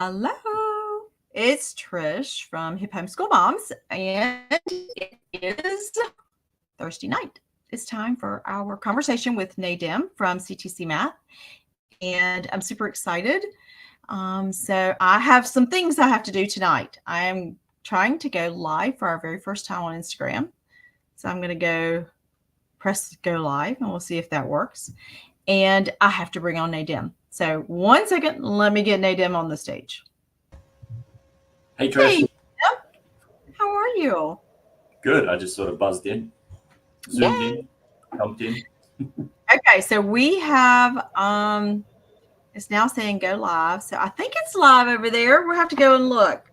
Hello, it's Trish from Hip Homeschool Moms, and it is Thursday night. It's time for our conversation with Nadim from CTCMath, and I'm super excited. So I have some things I have to do tonight. I am trying to go live for our very first time on Instagram. So I'm going to go press go live, and we'll see if that works. And I have to bring on Nadim. So 1 second, let me get Nadim on the stage. Hey, Trish. Hey, how are you? Good. I just sort of buzzed in, zoomed in, jumped in. Okay, so we have it's now saying go live. So I think it's live over there. We'll have to go and look.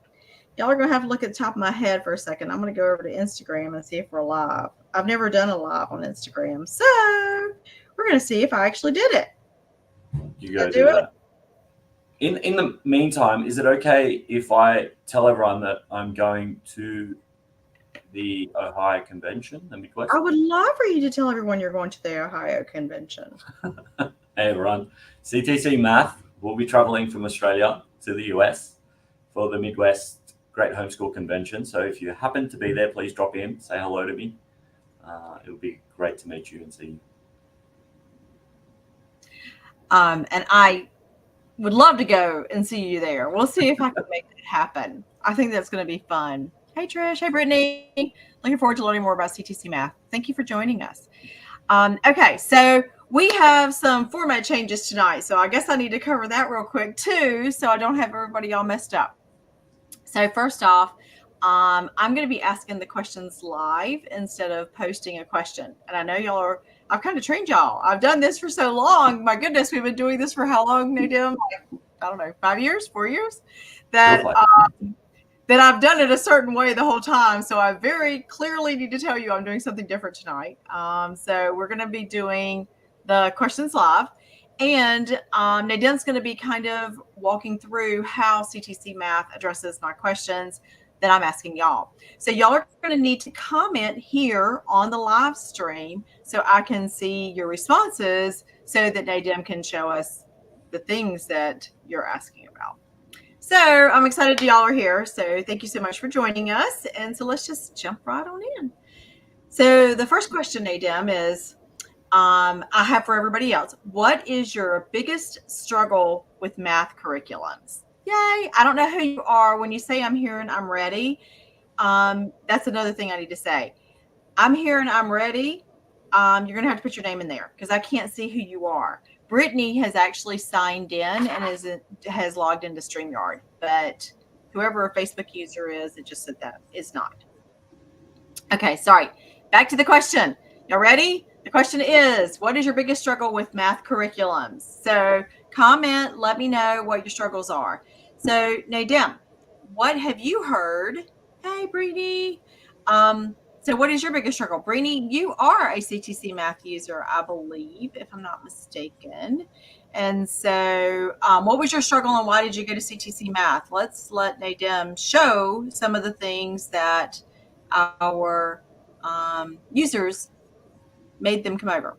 Y'all are gonna have to look at the top of my head for a second. I'm gonna go over to Instagram and see if we're live. I've never done a live on Instagram, so we're gonna see if I actually did it. You go do that. In the meantime, is it okay if I tell everyone that I'm going to the Ohio convention, the Midwest? I would love for you to tell everyone you're going to the Ohio convention. Hey, everyone. CTCMath will be traveling from Australia to the US for the Midwest Great Homeschool Convention. So if you happen to be there, please drop in, say hello to me. It would be great to meet you and see you. And I would love to go and see you there. We'll see if I can make it happen. I think that's going to be fun. Hey, Trish. Hey, Brittany. Looking forward to learning more about CTCMath. Thank you for joining us. Okay, so we have some format changes tonight. So I guess I need to cover that real quick too, so I don't have everybody all messed up. So first off, I'm going to be asking the questions live instead of posting a question. And I know I've kind of trained y'all. I've done this for so long. My goodness, we've been doing this for how long, Nadim? I don't know, 5 years, 4 years? That I've done it a certain way the whole time. So I very clearly need to tell you I'm doing something different tonight. So we're going to be doing the questions live. And Nadim's going to be kind of walking through how CTCMath addresses my questions that I'm asking y'all. So y'all are going to need to comment here on the live stream so I can see your responses so that Nadim can show us the things that you're asking about. So I'm excited y'all are here. So thank you so much for joining us. And so let's just jump right on in. So the first question, Nadim, is I have for everybody else. What is your biggest struggle with math curriculums? Yay. I don't know who you are. When you say I'm here and I'm ready, that's another thing I need to say. I'm here and I'm ready. You're going to have to put your name in there because I can't see who you are. Brittany has actually signed in and has logged into StreamYard, but whoever a Facebook user is, it just said that is not. Okay, sorry. Back to the question. Y'all ready? The question is, what is your biggest struggle with math curriculums? So comment, let me know what your struggles are. So Nadim, what have you heard? Hey, Brittany. So what is your biggest struggle? Brittany, you are a CTCMath user, I believe, if I'm not mistaken. And so what was your struggle and why did you go to CTCMath? Let's let Nadim show some of the things that our users made them come over.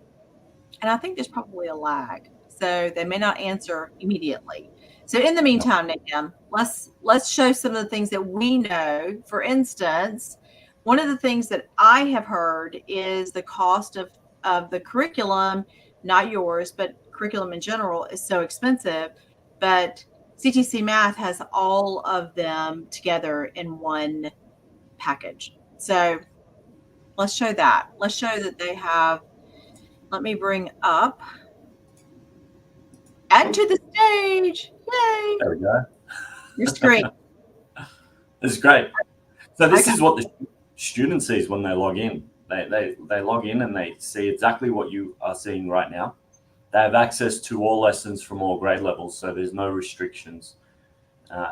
And I think there's probably a lag, so they may not answer immediately. So in the meantime, Nadim, let's show some of the things that we know. For instance, one of the things that I have heard is the cost of the curriculum, not yours, but curriculum in general, is so expensive. But CTCMath has all of them together in one package. So let's show that. Let's show that they have. Let me bring up. Add to the stage. Yay. There we go. Your screen. This is great. So this is what the student sees when they log in. They log in and they see exactly what you are seeing right now. They have access to all lessons from all grade levels, so there's no restrictions.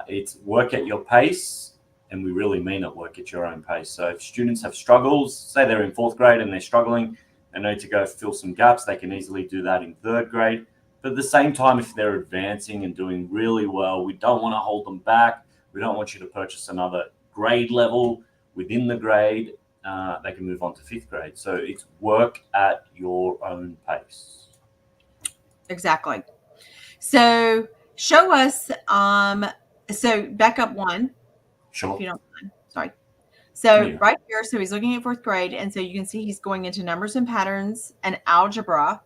It's work at your pace, and we really mean it, work at your own pace. So if students have struggles, say they're in 4th grade and they're struggling, they need to go fill some gaps, they can easily do that in 3rd grade. But at the same time, if they're advancing and doing really well, we don't want to hold them back. We don't want you to purchase another grade level within the grade. They can move on to 5th grade. So it's work at your own pace. Exactly. So show us So back up one, Sure. if you don't mind. Sorry. So Yeah. right here, so he's looking at 4th grade, and so you can see he's going into numbers and patterns and algebra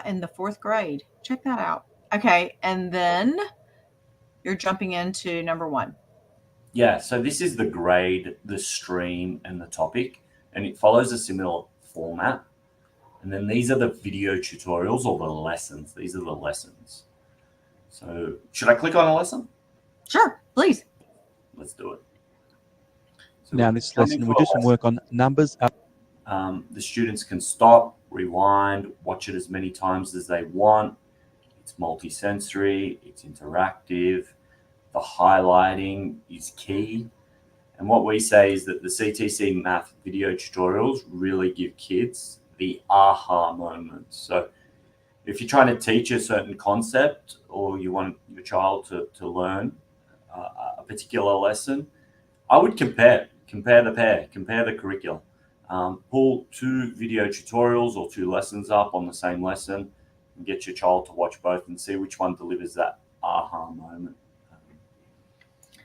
in the 4th grade. Check that out. Okay, and then you're jumping into number 1. Yeah, so this is the grade, the stream, and the topic, and it follows a similar format. And then these are the video tutorials or the lessons. These are the lessons. So should I click on a lesson? Sure, please. Let's do it. So Now, in this lesson, we'll do some work on numbers. The students can stop, rewind, watch it as many times as they want. It's multisensory, it's interactive. The highlighting is key. And what we say is that the CTCMath video tutorials really give kids the aha moments. So if you're trying to teach a certain concept or you want your child to learn a particular lesson, I would compare the curriculum. Pull 2 video tutorials or 2 lessons up on the same lesson and get your child to watch both and see which one delivers that aha moment.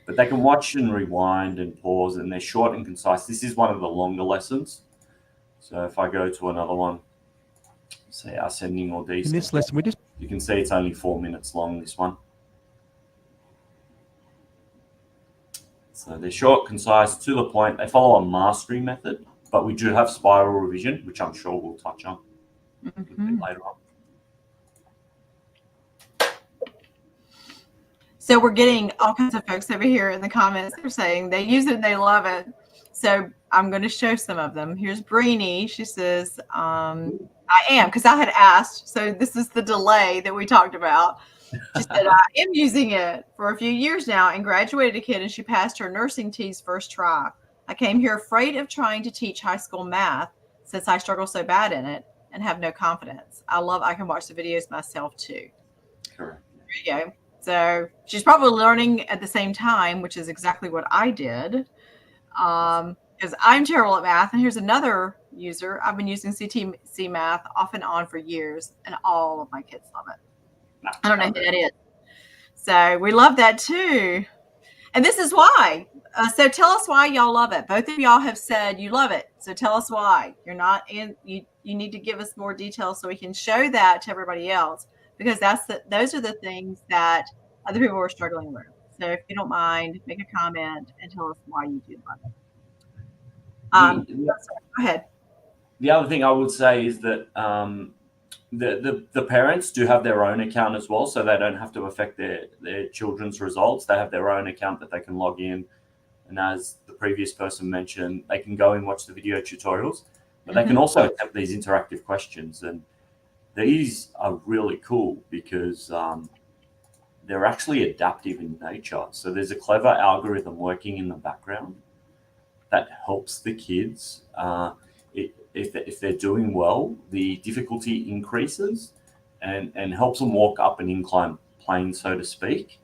But they can watch and rewind and pause, and they're short and concise. This is one of the longer lessons. So if I go to another one, say ascending or descending. In this lesson, You can see it's only 4 minutes long, this one. So they're short, concise, to the point. They follow a mastery method, but we do have spiral revision, which I'm sure we'll touch on a bit later on. So we're getting all kinds of folks over here in the comments. They're saying they use it and they love it. So I'm going to show some of them. Here's Breenie. She says, I am, because I had asked. So this is the delay that we talked about. She said, I am using it for a few years now and graduated a kid, and she passed her nursing T's first try. I came here afraid of trying to teach high school math since I struggle so bad in it and have no confidence. I can watch the videos myself too. Correct. There you go. So she's probably learning at the same time, which is exactly what I did. Because I'm terrible at math. And here's another user. I've been using CTCMath off and on for years, and all of my kids love it. I don't know who that is. So we love that too. And this is why. So tell us why y'all love it. Both of y'all have said you love it. So tell us why. You're not in. You need to give us more details so we can show that to everybody else, because those are the things that other people are struggling with. So if you don't mind, make a comment and tell us why you do love it. Go ahead. The other thing I would say is that the parents do have their own account as well, so they don't have to affect their children's results. They have their own account that they can log in, and as the previous person mentioned, they can go and watch the video tutorials, but they can also attempt these interactive questions. And these are really cool because they're actually adaptive in nature. So there's a clever algorithm working in the background that helps the kids. If they're doing well, the difficulty increases and helps them walk up an incline plane, so to speak.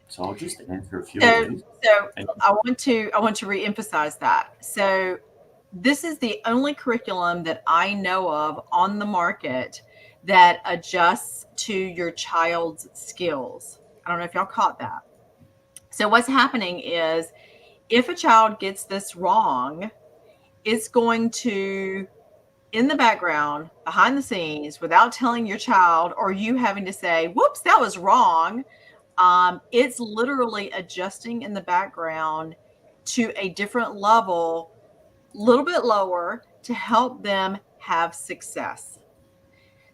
So I'll just answer a few of these. So I want to reemphasize that. So this is the only curriculum that I know of on the market that adjusts to your child's skills. I don't know if y'all caught that. So what's happening is if a child gets this wrong, it's going to, in the background, behind the scenes, without telling your child or you having to say, whoops, that was wrong. It's literally adjusting in the background to a different level, a little bit lower, to help them have success.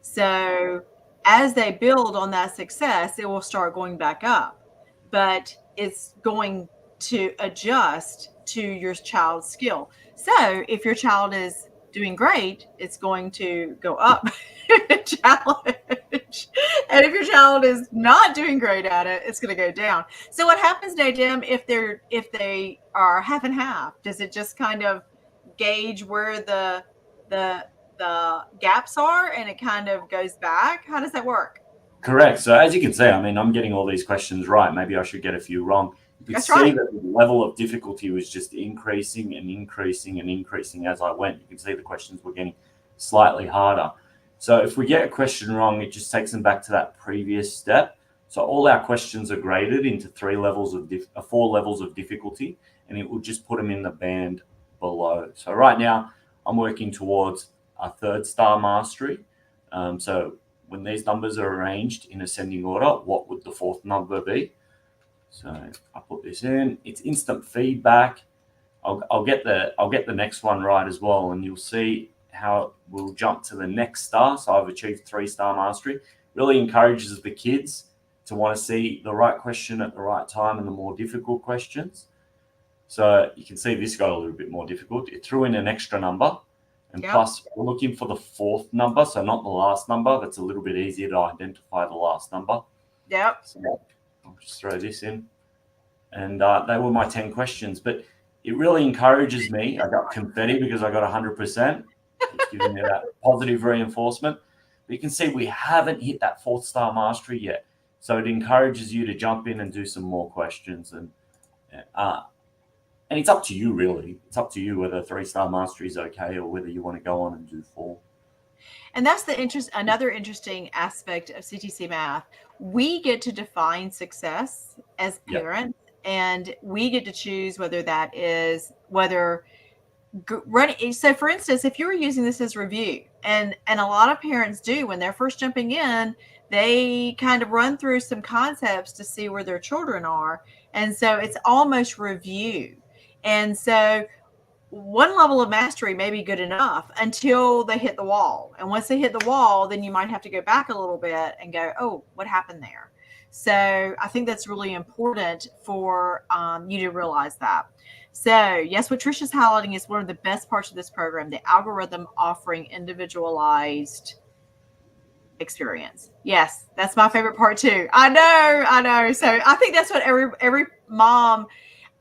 So as they build on that success, it will start going back up, but it's going to adjust to your child's skill. So if your child is doing great, it's going to go up challenge. And if your child is not doing great at it, it's going to go down. So what happens, Nadim, if they are half and half? Does it just kind of gauge where the gaps are and it kind of goes back? How does that work? Correct. So as you can see, I mean, I'm getting all these questions right. Maybe I should get a few wrong. You can see that the level of difficulty was just increasing and increasing and increasing as I went. You can see the questions were getting slightly harder. So if we get a question wrong, it just takes them back to that previous step. So all our questions are graded into 4 levels of difficulty, and it will just put them in the band below. So right now I'm working towards a 3rd star mastery. So when these numbers are arranged in ascending order, what would the 4th number be? So I put this in. It's instant feedback. I'll get the next one right as well, and you'll see how we'll jump to the next star. So I've achieved 3-star mastery. Really encourages the kids to want to see the right question at the right time and the more difficult questions. So you can see this got a little bit more difficult. It threw in an extra number, and plus we're looking for the 4th number, so not the last number. That's a little bit easier to identify the last number. Yep. So I'll just throw this in. And they were my 10 questions, but it really encourages me. I got confetti because I got 100%. It's giving me that positive reinforcement. But you can see we haven't hit that 4th star mastery yet. So it encourages you to jump in and do some more questions. And it's up to you, really. It's up to you whether 3-star mastery is okay or whether you want to go on and do 4. And that's another interesting aspect of CTC Math. We get to define success as parents, and we get to choose whether that is running. So for instance, if you were using this as review, and a lot of parents do when they're first jumping in, they kind of run through some concepts to see where their children are. And so it's almost review. And so one level of mastery may be good enough until they hit the wall. And once they hit the wall, then you might have to go back a little bit and go, oh, what happened there? So I think that's really important for you to realize that. So yes, what Trisha's highlighting is one of the best parts of this program, the algorithm offering individualized experience. Yes, that's my favorite part too. I know. So I think that's what every mom,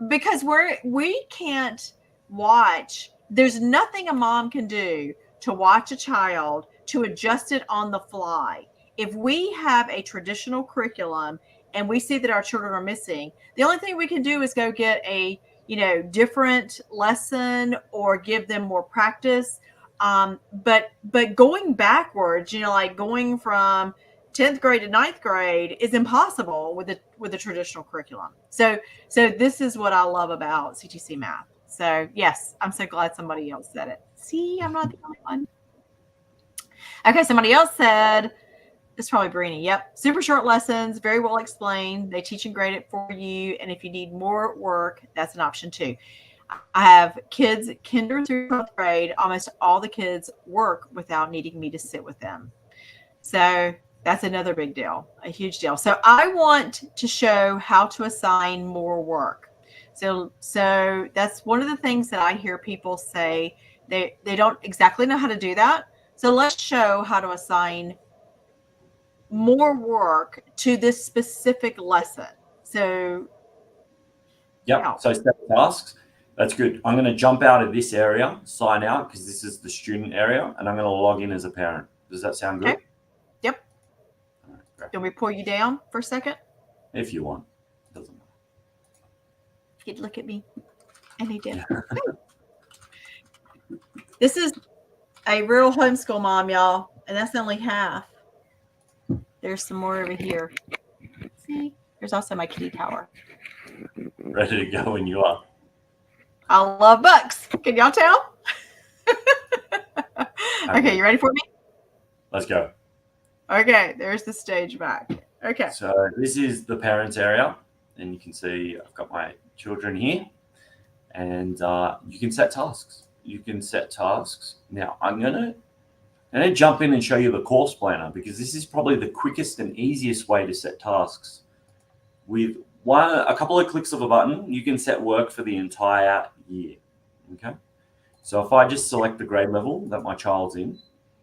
because we can't watch. There's nothing a mom can do to watch a child to adjust it on the fly. If we have a traditional curriculum and we see that our children are missing, the only thing we can do is go get a different lesson or give them more practice. But going backwards, like going from 10th grade to 9th grade is impossible with a traditional curriculum. So this is what I love about CTC Math. So yes, I'm so glad somebody else said it. See, I'm not the only one. Okay, somebody else said, it's probably Brini. Yep. Super short lessons, very well explained. They teach and grade it for you. And if you need more work, that's an option too. I have kids kinder through 12th grade. Almost all the kids work without needing me to sit with them. So that's another big deal, a huge deal. So I want to show how to assign more work. So that's one of the things that I hear people say. They don't exactly know how to do that. So let's show how to assign more work to this specific lesson. So so set tasks. That's good. I'm going to jump out of this area, sign out, because this is the student area, and I'm going to log in as a parent. Does that sound good? Okay. Yep. All right, Can we pull you down for a second? If you want. Doesn't matter. He'd look at me, and he did. This is a real homeschool mom, y'all, and that's only half. There's some more over here. See, there's also my kitty tower. Ready to go when you are. I love bucks. Can y'all tell? Okay, you ready for me? Let's go. Okay, there's the stage back. Okay. So this is the parents area, and you can see I've got my children here, and you can set tasks. Now I'm gonna jump in and show you the course planner, because this is probably the quickest and easiest way to set tasks. With a couple of clicks of a button, you can set work for the entire year. Okay. So if I just select the grade level that my child's in,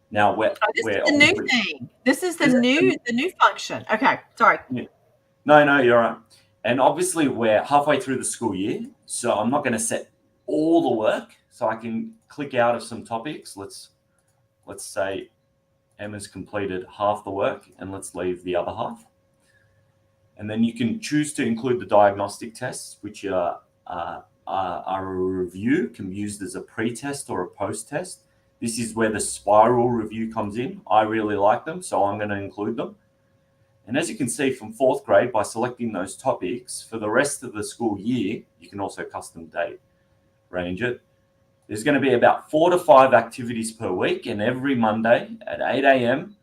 now this is the new thing. This is the new function. Okay, sorry. Yeah. No, you're right. And obviously we're halfway through the school year, so I'm not going to set all the work. So I can click out of some topics. Let's say Emma's completed half the work, and let's leave the other half. And then you can choose to include the diagnostic tests, which are a review, can be used as a pre-test or a post-test. This is where the spiral review comes in. I really like them, so I'm going to include them. And as you can see from 4th grade, by selecting those topics for the rest of the school year, you can also custom date range it. There's going to be about 4 to 5 activities per week, and every Monday at 8 a.m.,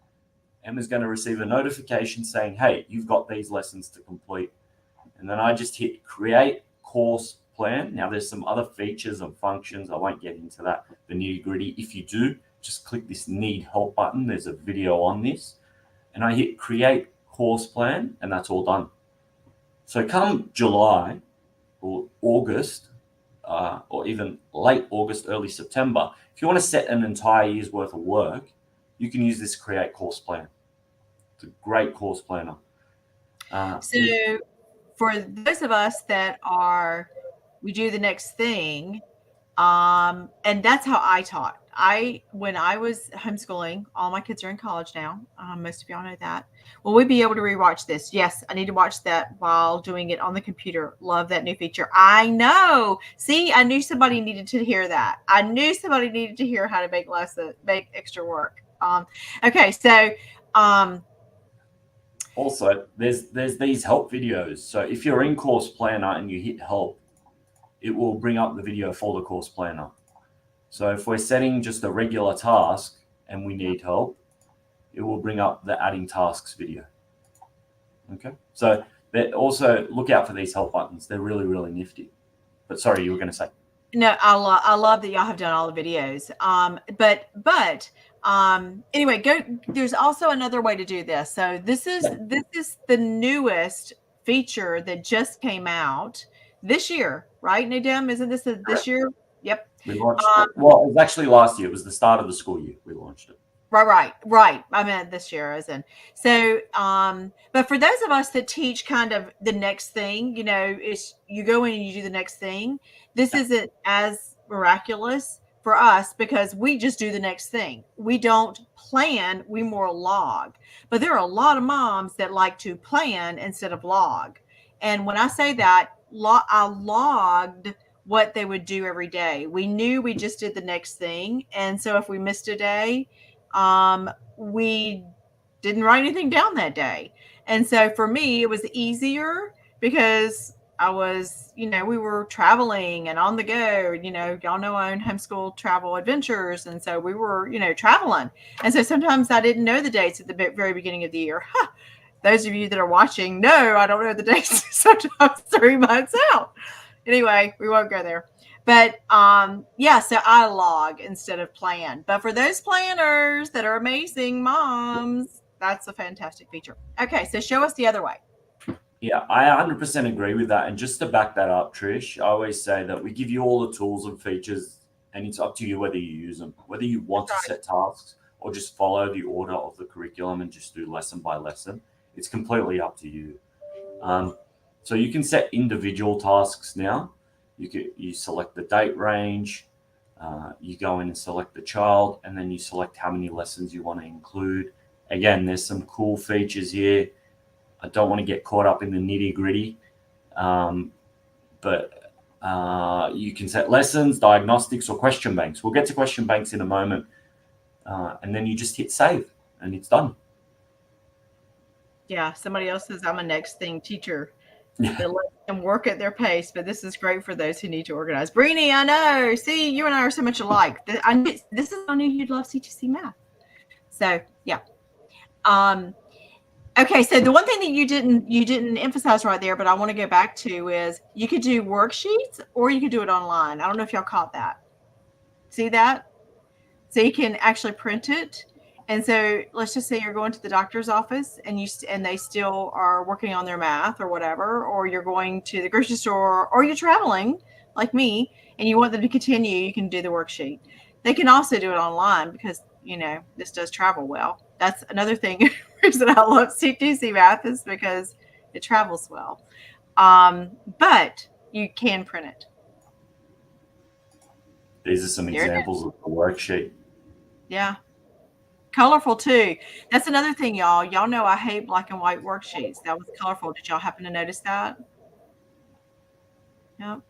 Emma's going to receive a notification saying, hey, you've got these lessons to complete. And then I just hit create course plan. Now there's some other features and functions. I won't get into that, the nitty gritty. If you do, just click this need help button. There's a video on this. And I hit create course plan, and that's all done. So come July or August, or even late August, early September, if you want to set an entire year's worth of work, you can use this create course plan. It's a great course planner. So for those of us that we do the next thing, and that's how I taught. When I was homeschooling, all my kids are in college now. Most of y'all know that. Will we be able to rewatch this? Yes, I need to watch that while doing it on the computer. Love that new feature. I know. See, I knew somebody needed to hear that. I knew somebody needed to hear how to make extra work. Okay, so also there's these help videos. So if you're in course planner and you hit help, it will bring up the video for the course planner. So if we're setting just a regular task and we need help, it will bring up the adding tasks video. Okay, so also look out for these help buttons. They're really, really nifty. But sorry, you were going to say. No, I love that y'all have done all the videos. But anyway, there's also another way to do this. So this is the newest feature that just came out this year, right, Nadem? Isn't this this year? Yep. We launched it. Well, it was actually last year. It was the start of the school year. We launched it. Right. I meant this year, as in. So, but for those of us that teach kind of the next thing, is you go in and you do the next thing. This isn't as miraculous for us because we just do the next thing. We don't plan, we more log. But there are a lot of moms that like to plan instead of log. And when I say that, I logged what they would do every day. We knew we just did the next thing. And so if we missed a day, we didn't write anything down that day. And so for me, it was easier because I was, we were traveling and on the go, y'all know I own homeschool travel adventures. And so we were, traveling. And so sometimes I didn't know the dates at the very beginning of the year. Those of you that are watching know I don't know the dates sometimes 3 months out. Anyway, we won't go there. But so I log instead of plan. But for those planners that are amazing moms, that's a fantastic feature. Okay, so show us the other way. Yeah, I 100% agree with that. And just to back that up, Trish, I always say that we give you all the tools and features, and it's up to you whether you use them, whether you want to set tasks or just follow the order of the curriculum and just do lesson by lesson. It's completely up to you. So you can set individual tasks now. You select the date range, you go in and select the child, and then you select how many lessons you want to include. Again, there's some cool features here. I don't want to get caught up in the nitty gritty, but you can set lessons, diagnostics, or question banks. We'll get to question banks in a moment. And then you just hit save and it's done. Yeah, somebody else says I'm a next thing teacher. They let them work at their pace, but this is great for those who need to organize. Brini, I know. See, you and I are so much alike. I knew you'd love CTC Math. So yeah. Okay, so the one thing that you didn't emphasize right there, but I want to go back to is you could do worksheets or you could do it online. I don't know if y'all caught that. See that? So you can actually print it. And so let's just say you're going to the doctor's office and they still are working on their math or whatever, or you're going to the grocery store or you're traveling like me and you want them to continue, you can do the worksheet. They can also do it online because, this does travel well. That's another thing reason I love CTC Math is because it travels well. But you can print it. These are some examples of the worksheet. Yeah. Colorful too. That's another thing, y'all. Y'all know I hate black and white worksheets. That was colorful. Did y'all happen to notice that? Yep.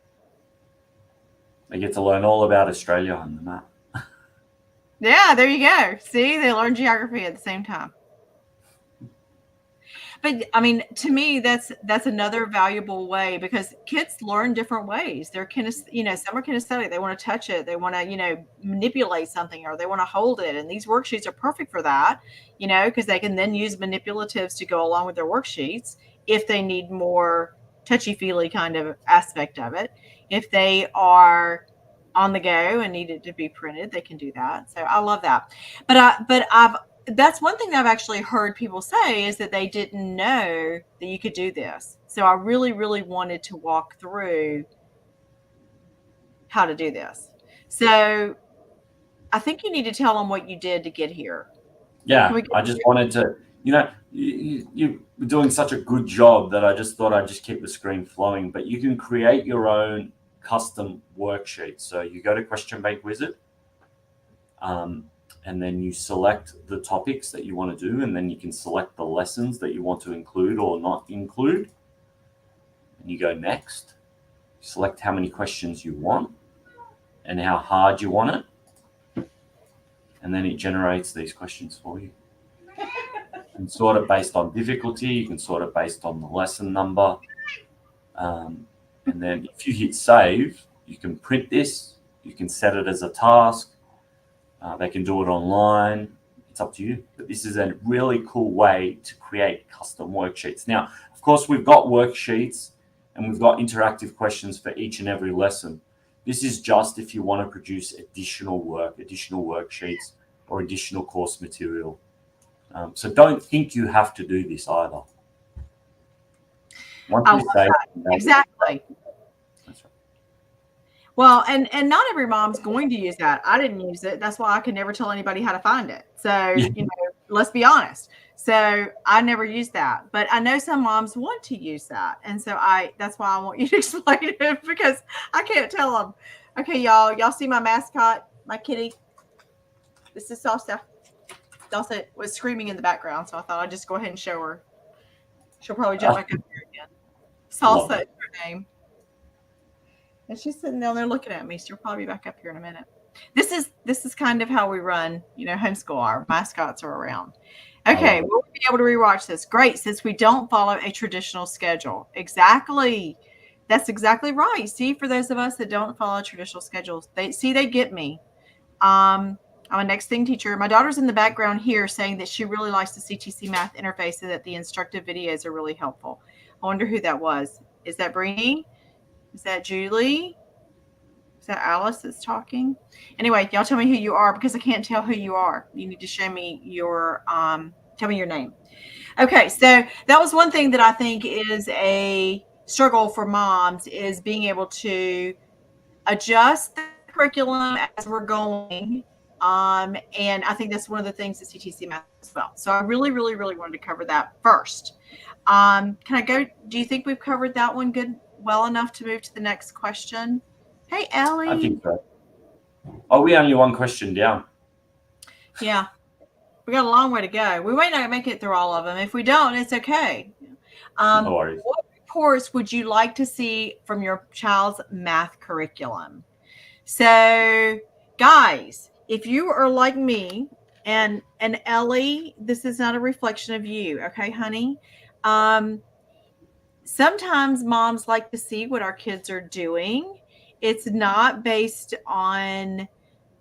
They get to learn all about Australia on the map. Yeah, there you go. See, they learn geography at the same time. But I mean, to me, that's another valuable way, because kids learn different ways. They're some are kinesthetic. They want to touch it. They want to, manipulate something, or they want to hold it. And these worksheets are perfect for that, because they can then use manipulatives to go along with their worksheets if they need more touchy-feely kind of aspect of it. If they are on the go and need it to be printed, they can do that. So I love that. That's one thing that I've actually heard people say, is that they didn't know that you could do this. So I really, really wanted to walk through how to do this. So I think you need to tell them what you did to get here. Yeah, I just wanted to, you're doing such a good job that I just thought I'd just keep the screen flowing. But you can create your own custom worksheet. So you go to Question Bank Wizard. And then you select the topics that you want to do, and then you can select the lessons that you want to include or not include. And you go next. Select how many questions you want and how hard you want it. And then it generates these questions for you. You can sort it based on difficulty. You can sort it based on the lesson number. And then if you hit save, you can print this. You can set it as a task. They can do it online. It's up to you. But this is a really cool way to create custom worksheets. Now, of course, we've got worksheets and we've got interactive questions for each and every lesson. This is just if you want to produce additional work, additional worksheets, or additional course material. So don't think you have to do this either. I love that. Exactly. Well, and not every mom's going to use that. I didn't use it. That's why I can never tell anybody how to find it. So, let's be honest. So I never used that, but I know some moms want to use that. And so that's why I want you to explain it, because I can't tell them. Okay, y'all see my mascot, my kitty? This is Salsa. Salsa was screaming in the background, so I thought I'd just go ahead and show her. She'll probably jump back up here again. Salsa is her name. And she's sitting down there looking at me. So she'll probably be back up here in a minute. This is kind of how we run, homeschool. Our mascots are around. Okay, we'll be able to rewatch this. Great, since we don't follow a traditional schedule. Exactly. That's exactly right. See, for those of us that don't follow traditional schedules, they get me. I'm a next thing teacher. My daughter's in the background here saying that she really likes the CTC Math interface and that the instructive videos are really helpful. I wonder who that was. Is that Brini? Is that Julie? Is that Alice that's talking? Anyway, y'all tell me who you are, because I can't tell who you are. You need to show me your, tell me your name. Okay, so that was one thing that I think is a struggle for moms, is being able to adjust the curriculum as we're going. And I think that's one of the things that CTC Math as well. So I really, really, really wanted to cover that first. Can I go? Do you think we've covered that one well enough to move to the next question? Hey, Ellie. I think so. Oh, we only one question down. Yeah. We got a long way to go. We might not make it through all of them. If we don't, it's okay. No worries. What reports would you like to see from your child's math curriculum? So, guys, if you are like me, and Ellie, this is not a reflection of you, okay, honey? Sometimes moms like to see what our kids are doing. It's not based on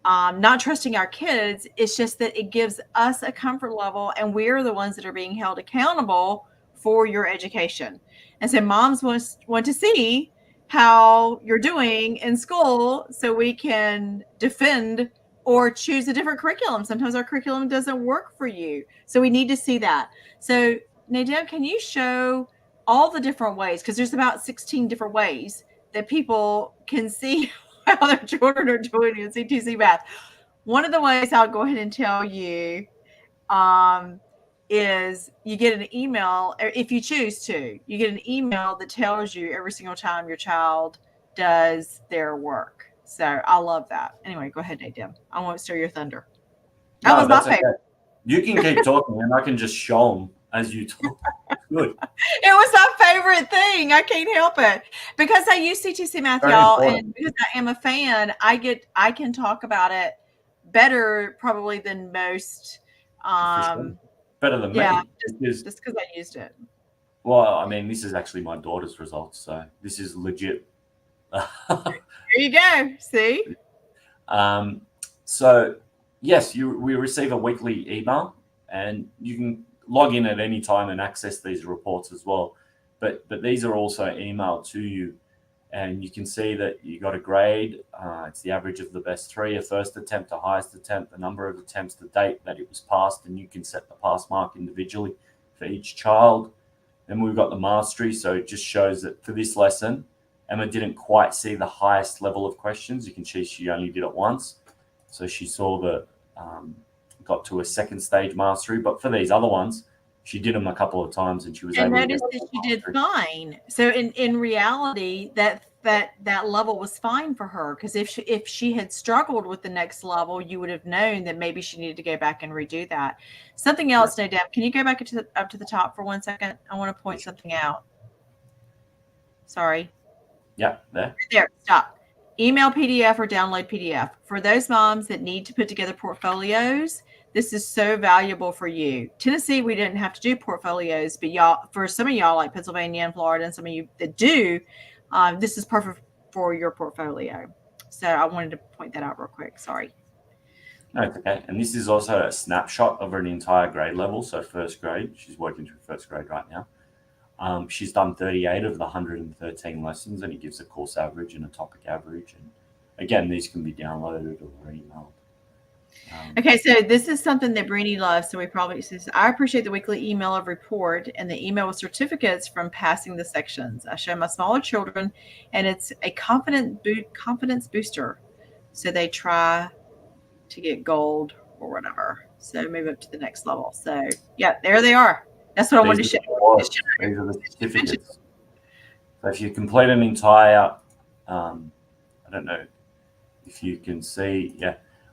not trusting our kids. It's just that it gives us a comfort level, and we're the ones that are being held accountable for your education. And so moms want to see how you're doing in school so we can defend or choose a different curriculum. Sometimes our curriculum doesn't work for you. So we need to see that. So Nadine, can you show all the different ways? Because there's about 16 different ways that people can see how their children are doing in CTC Math. One of the ways I'll go ahead and tell you is you get an email, or if you choose to, you get an email that tells you every single time your child does their work. So I love that. Anyway, go ahead, Nadine. I won't steal your thunder. That was my favorite. Okay. You can keep talking and I can just show them as you talk. Good. It was my favorite thing. I can't help it. Because I use CTC Math, Very y'all, important. and because I am a fan, I can talk about it better probably than most. But better than Yeah, me. just because I used it. Well, I mean, this is actually my daughter's results, so this is legit. There you go. See? So yes, we receive a weekly email, and you can log in at any time and access these reports as well. But these are also emailed to you, and you can see that you got a grade. It's the average of the best three, a first attempt, a highest attempt, the number of attempts, the date that it was passed, and you can set the pass mark individually for each child. Then we've got the mastery, so it just shows that for this lesson, Emma didn't quite see the highest level of questions. You can see she only did it once. So she saw the, got to a second stage mastery. But for these other ones, she did them a couple of times and she was able to notice that she did fine. So in reality, that level was fine for her, because if she had struggled with the next level, you would have known that maybe she needed to go back and redo that. Something else, Nadab, can you go back up to the top for 1 second? I want to point something out. Sorry. Yeah, there. There, stop. Email PDF or download PDF. For those moms that need to put together portfolios, this is so valuable for you. Tennessee, we didn't have to do portfolios, but y'all, for some of y'all like Pennsylvania and Florida, and some of you that do, this is perfect for your portfolio. So I wanted to point that out real quick. Sorry. No, it's okay. And this is also a snapshot of an entire grade level. So first grade, she's working through first grade right now. She's done 38 of the 113 lessons, and it gives a course average and a topic average. And again, these can be downloaded or emailed. Okay, so this is something that Brittany loves. So we probably says, I appreciate the weekly email of report and the email with certificates from passing the sections. I show my smaller children, and it's a confidence booster. So they try to get gold or whatever. So move up to the next level. So yeah, there they are. That's what I wanted to show. These are the certificates. So if you complete an entire, I don't know if you can see,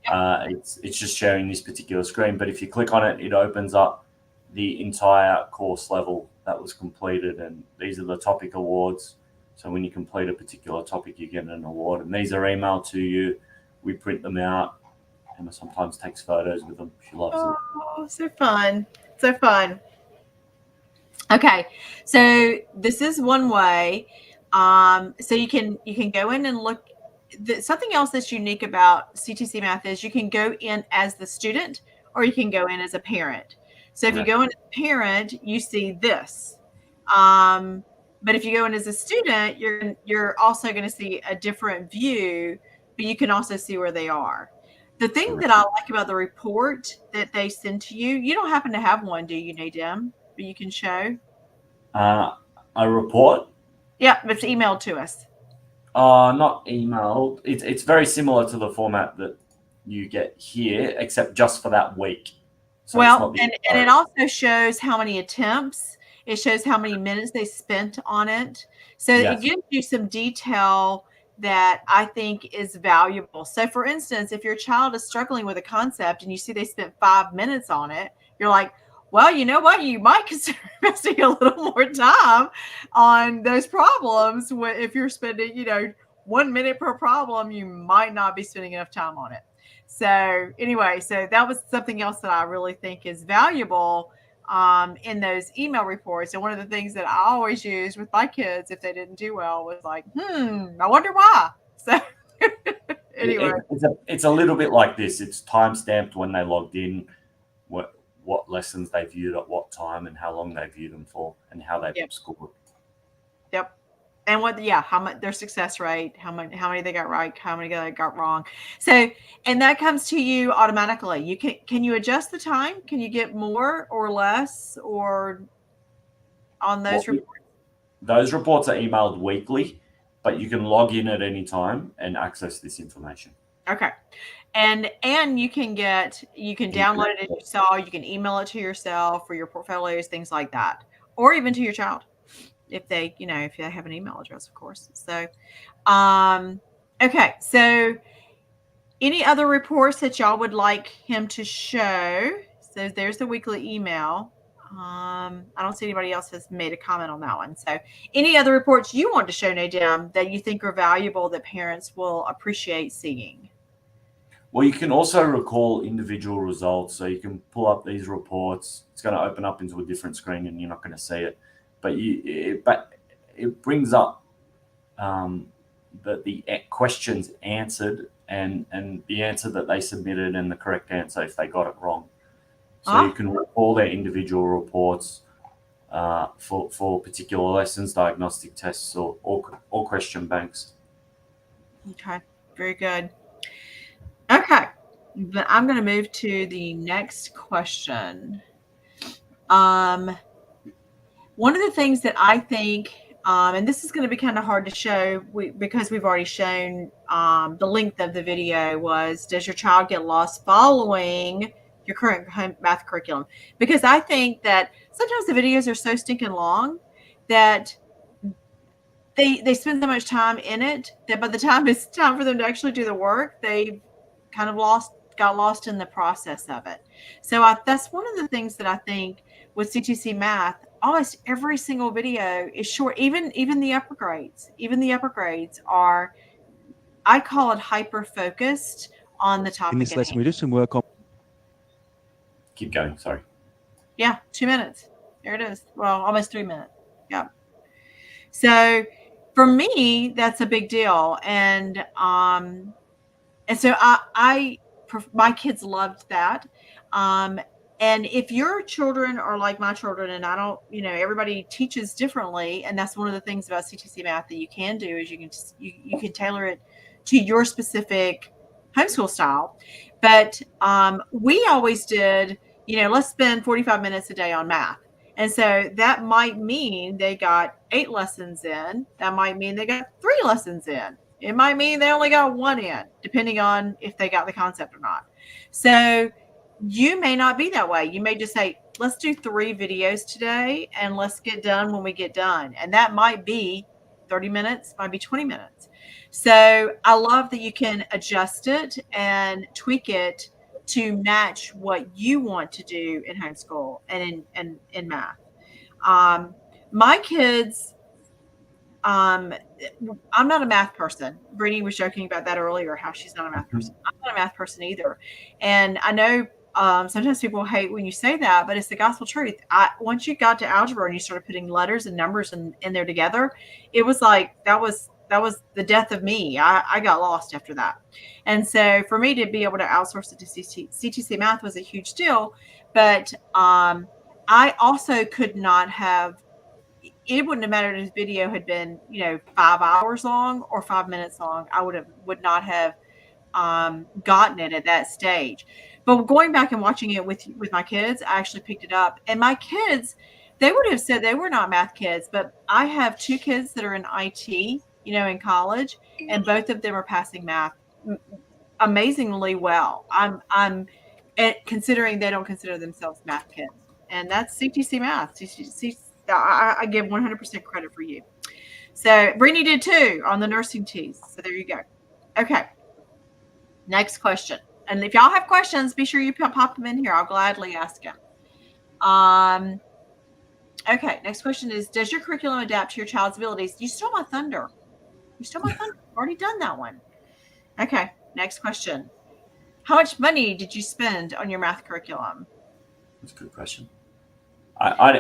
it's just sharing this particular screen. But if you click on it, it opens up the entire course level that was completed. And these are the topic awards. So when you complete a particular topic, you get an award. And these are emailed to you. We print them out. Emma sometimes takes photos with them. She loves it. Oh, so fun. So fun. Okay, so this is one way. So you can go in and look. Something else that's unique about CTCMath is you can go in as the student, or you can go in as a parent. So if you go in as a parent, you see this. But if you go in as a student, you're also going to see a different view, but you can also see where they are. The thing that I like about the report that they send to you, you don't happen to have one, do you, Nadim? But you can show a report. Yeah, it's emailed to us. Not emailed. It's very similar to the format that you get here, except just for that week. So well, and it also shows how many attempts. It shows how many minutes they spent on it. So it gives you some detail that I think is valuable. So for instance, if your child is struggling with a concept and you see they spent 5 minutes on it, you're like, well, you know what? You might consider investing a little more time on those problems. If you're spending, 1 minute per problem, you might not be spending enough time on it. So anyway, so that was something else that I really think is valuable in those email reports. And one of the things that I always used with my kids if they didn't do well was like, I wonder why. So anyway. It's a little bit like this. It's time-stamped when they logged in, what lessons they viewed at what time and how long they viewed them for and how they scored. Yep. And how much their success rate, how many they got right, how many they got wrong. So, and that comes to you automatically. You can you adjust the time? Can you get more or less or on those reports? Those reports are emailed weekly, but you can log in at any time and access this information. Okay. And you can download it as you saw, you can email it to yourself for your portfolios, things like that, or even to your child if they, if they have an email address, of course. So, okay. So any other reports that y'all would like him to show? So there's the weekly email. I don't see anybody else has made a comment on that one. So any other reports you want to show, Nadim, that you think are valuable that parents will appreciate seeing? Well, you can also recall individual results. So you can pull up these reports. It's going to open up into a different screen and you're not going to see it. But it brings up the questions answered and the answer that they submitted and the correct answer if they got it wrong. So you can recall their individual reports for particular lessons, diagnostic tests, or question banks. Okay, very good. Okay, but I'm going to move to the next question. One of the things that I think, and this is going to be kind of hard to show because we've already shown the length of the video, was does your child get lost following your current math curriculum? Because I think that sometimes the videos are so stinking long that they spend so much time in it that by the time it's time for them to actually do the work, they've kind of got lost in the process of it. So that's one of the things that I think with CTC Math, almost every single video is short. Even the upper grades, are, I call it hyper focused on the topic. In this lesson, we do some work on. Keep going. Sorry. Yeah, 2 minutes. There it is. Well, almost 3 minutes. Yeah. So for me, that's a big deal, and so my kids loved that. And if your children are like my children, and I don't, everybody teaches differently, and that's one of the things about CTC Math that you can do is you can tailor it to your specific homeschool style. But we always did, let's spend 45 minutes a day on math. And so that might mean they got 8 lessons in. That might mean they got 3 lessons in. It might mean they only got 1 in, depending on if they got the concept or not. So you may not be that way. You may just say, let's do 3 videos today and let's get done when we get done. And that might be 30 minutes, might be 20 minutes. So I love that you can adjust it and tweak it to match what you want to do in homeschool and in math. My kids, I'm not a math person. Brittany was joking about that earlier, how she's not a math person. I'm not a math person either. And I know sometimes people hate when you say that, but it's the gospel truth. Once you got to algebra and you started putting letters and numbers in there together, it was like that was the death of me. I got lost after that. And so for me to be able to outsource it to CTC Math was a huge deal. But I also could not have, it wouldn't have mattered if this video had been, 5 hours long or 5 minutes long. I would not have gotten it at that stage. But going back and watching it with my kids, I actually picked it up. And my kids, they would have said they were not math kids, but I have 2 kids that are in IT, in college, and both of them are passing math amazingly well. I'm considering they don't consider themselves math kids, and that's CTC Math. I give 100% credit for you. So Brittany did too on the nursing teas. So there you go. Okay. Next question. And if y'all have questions, be sure you pop them in here. I'll gladly ask them. Okay. Next question is, does your curriculum adapt to your child's abilities? You stole my thunder. I've already done that one. Okay. Next question. How much money did you spend on your math curriculum? That's a good question. I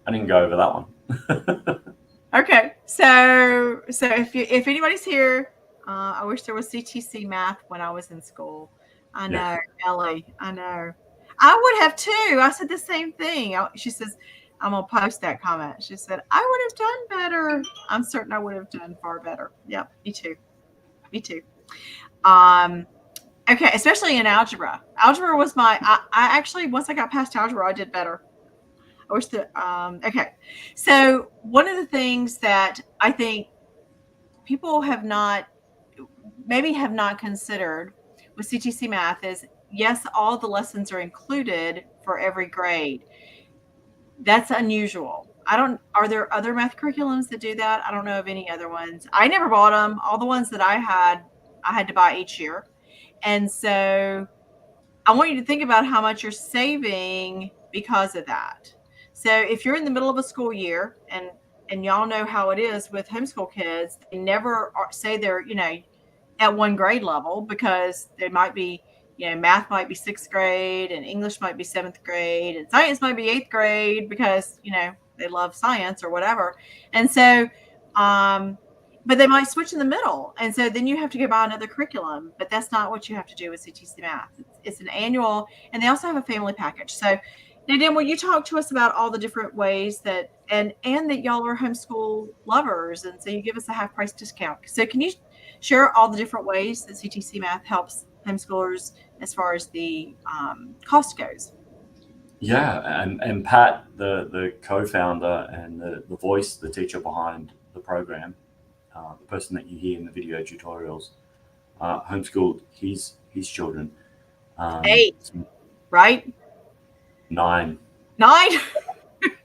didn't go over that one. Okay. So if anybody's here, I wish there was CTC Math when I was in school. I know, yeah. Ellie, I know. I would have too. I said the same thing. She says, I'm going to post that comment. She said, I would have done better. I'm certain I would have done far better. Yeah, me too. Okay, especially in algebra. Algebra was I actually, once I got past algebra, I did better. I wish that, okay. So one of the things that I think people have not considered with CTC Math is, yes, all the lessons are included for every grade. That's unusual. Are there other math curriculums that do that? I don't know of any other ones. I never bought them. All the ones that I had to buy each year. And so I want you to think about how much you're saving because of that. So if you're in the middle of a school year, and y'all know how it is with homeschool kids, they never say they're, at one grade level, because there might be, math might be 6th grade and English might be 7th grade and science might be 8th grade because, they love science or whatever. And so, but they might switch in the middle. And so then you have to go buy another curriculum, but that's not what you have to do with CTC Math. It's an annual, and they also have a family package. So Nadine, will you talk to us about all the different ways that, and that y'all are homeschool lovers, and so you give us a half price discount. So can you share all the different ways that CTC Math helps homeschoolers as far as the cost goes? Yeah, and Pat, the co-founder and the voice, the teacher behind the program, the person that you hear in the video tutorials, homeschooled his children. 8, right? 9. 9?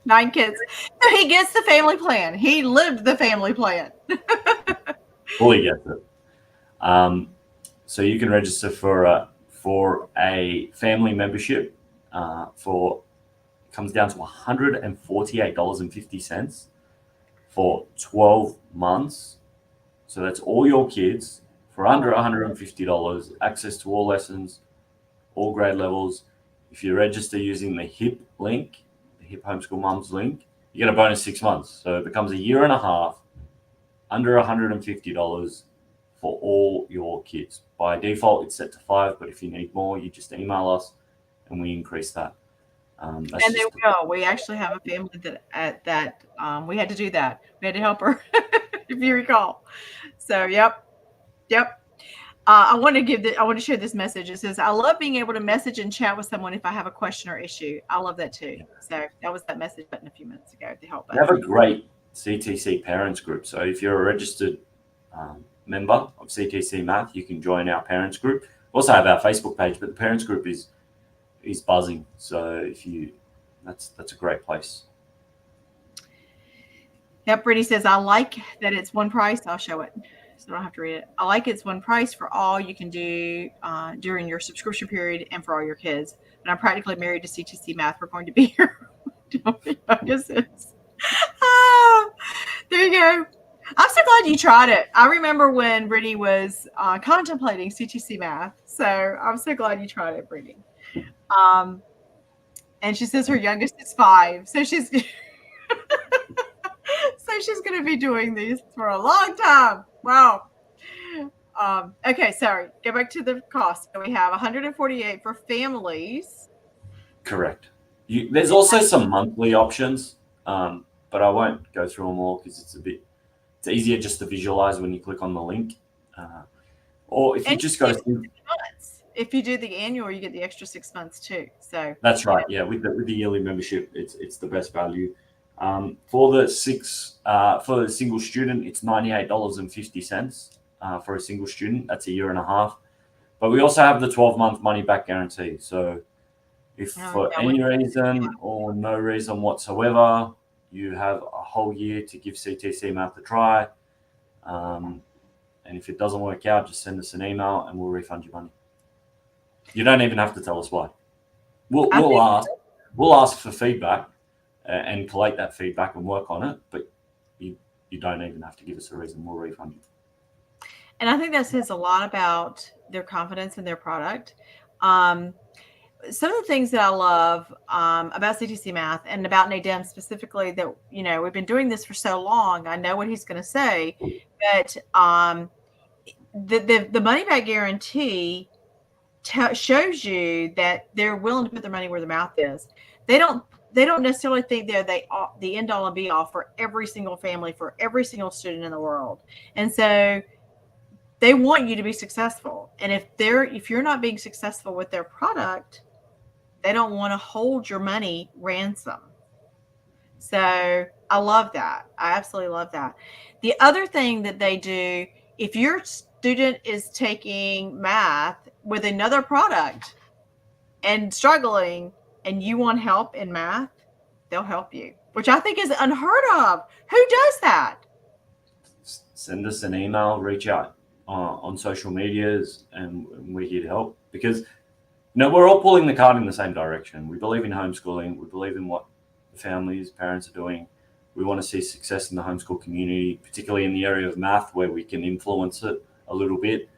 9 kids. So he gets the family plan. He lived the family plan. Fully gets it. So you can register for a family membership. Comes down to $148.50 for 12 months. So that's all your kids for under $150. Access to all lessons, all grade levels. If you register using the HIP link, the HIP Homeschool Mums link, you get a bonus 6 months. So it becomes a year and a half, under $150 for all your kids. By default, it's set to 5, but if you need more, you just email us and we increase that. And there we go. We actually have a family that we had to do that. We had to help her, if you recall. So, yep. I want to share this message. It says, "I love being able to message and chat with someone if I have a question or issue." I love that too. So that was that message button a few minutes ago, the help button. We have a great CTC parents group. So if you're a registered member of CTC Math, you can join our parents group. We also have our Facebook page, but the parents group is buzzing. So that's a great place. Yep, Brittany says, "I like that it's one price." I'll show it, so I don't have to read it. "I like it's one price for all you can do during your subscription period and for all your kids. But I'm practically married to CTC Math. We're going to be here." There you go. I'm so glad you tried it. I remember when Brittany was contemplating CTC Math. So I'm so glad you tried it, Brittany. And she says her youngest is 5. So she's going to be doing these for a long time. Wow. Okay, sorry. Go back to the cost. So we have $148 for families. Correct. There's also some monthly options, but I won't go through them all because it's easier just to visualize when you click on the link. Or if you just go through. If you do the annual, you get the extra 6 months too. So that's right. Yeah, with the yearly membership, it's the best value. For the single student, it's $98.50 for a single student. That's a year and a half. But we also have the 12-month money back guarantee. So if for any reason or no reason whatsoever, you have a whole year to give CTC Math a try. And if it doesn't work out, just send us an email and we'll refund your money. You don't even have to tell us why. We'll ask for feedback and collect that feedback and work on it, but you don't even have to give us a reason. We'll refund you. And I think that says a lot about their confidence in their product. Some of the things that I love about CTC Math and about Nadem specifically, that we've been doing this for so long. I know what he's going to say, but the money back guarantee shows you that they're willing to put their money where their mouth is. They don't necessarily think they're the end all and be all for every single family, for every single student in the world. And so they want you to be successful. And if you're not being successful with their product, they don't want to hold your money ransom. So I love that. I absolutely love that. The other thing that they do, if your student is taking math with another product and struggling and you want help in math, they'll help you, which I think is unheard of. Who does that? Send us an email, reach out on social medias, and we're here to help, because we're all pulling the cart in the same direction. We believe in homeschooling. We believe in what the families, parents are doing. We want to see success in the homeschool community, particularly in the area of math where we can influence it a little bit.